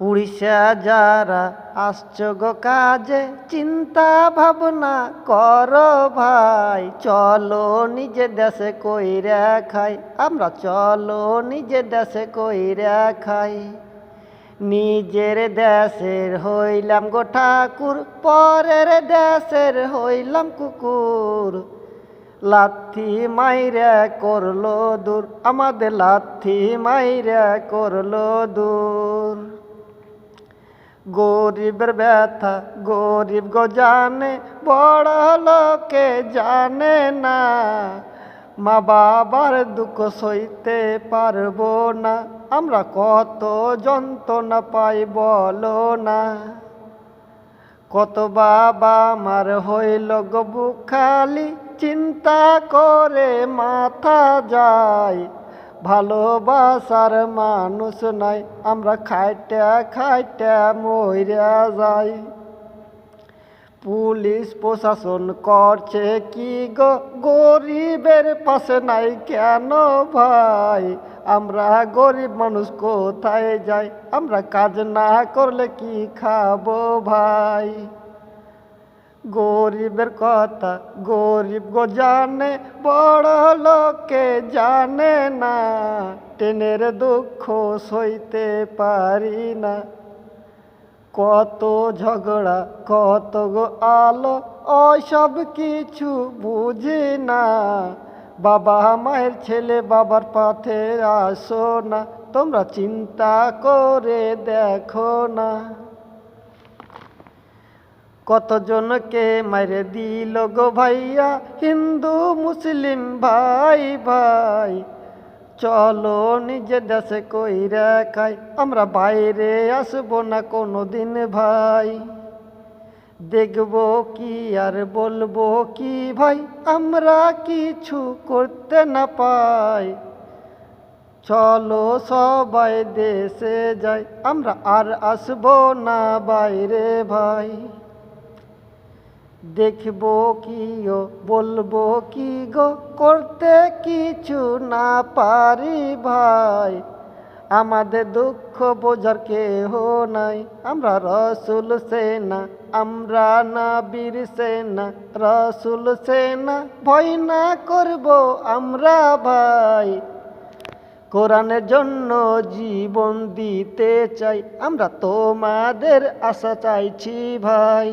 উড়িষ্যা যারা আসছো গো কাজে, চিন্তা ভাবনা করো ভাই। চলো নিজে দেশে কইরা খাই, আমরা চলো নিজে দেশে কইরা খাই। নিজের দেশের হইলাম গো ঠাকুর, পরের দেশের হইলাম কুকুর। লাথি মাইরা করলো দূর, আমাদের লাথি মাইরা করলো দূর। গরিবের ব্যথা গরিব গো জানে, বড় লোকে জানে না। মা বাবার দুঃখ সইতে পারবো না, আমরা কত যন্ত্রণা পাই বলো না। কত বাবা মার হইল গো বুক খালি, চিন্তা করে মাথা যায়। ভালোবাসার মানুষ নাই, আমরা খাইটা খাইটা মইরা যাই। পুলিশ প্রশাসন করছে কি গো, গরিবের পাশে নাই কেন ভাই? আমরা গরিব মানুষ কোথায় যাই? আমরা কাজ না করলে কি খাবো ভাই? গরিবের কথা গরিব গো জানে, বড় লোকে জানে না। ট্রেনের দুঃখ সইতে পারি না, কত ঝগড়া কত গো আলো, ওসব কিছু বুঝি না। বাবা মায়ের ছেলে বাবার পথে আসো না, তোমরা চিন্তা করে দেখো না। কতজনকে মাইরে দিল গো ভাইয়া, হিন্দু মুসলিম ভাই ভাই। চলো নিজে দেশে কইরা খাই, আমরা বাইরে আসবো না কোনো দিন ভাই। দেখবো কি আর বলবো কি ভাই, আমরা কিছু করতে না পাই। চলো সবাই দেশে যাই, আমরা আর আসবো না বাইরে ভাই। দেখবো কি ও বলবো কি গো, করতে কিছু না পারি ভাই। আমাদের দুঃখ বোঝার কেহ নাই, আমরা রসুল সেনা, আমরা নবীর সেনা। রসুল সেনা ভয় না করবো আমরা ভাই। কোরআনের জন্য জীবন দিতে চাই, আমরা তোমাদের আশা চাইছি ভাই।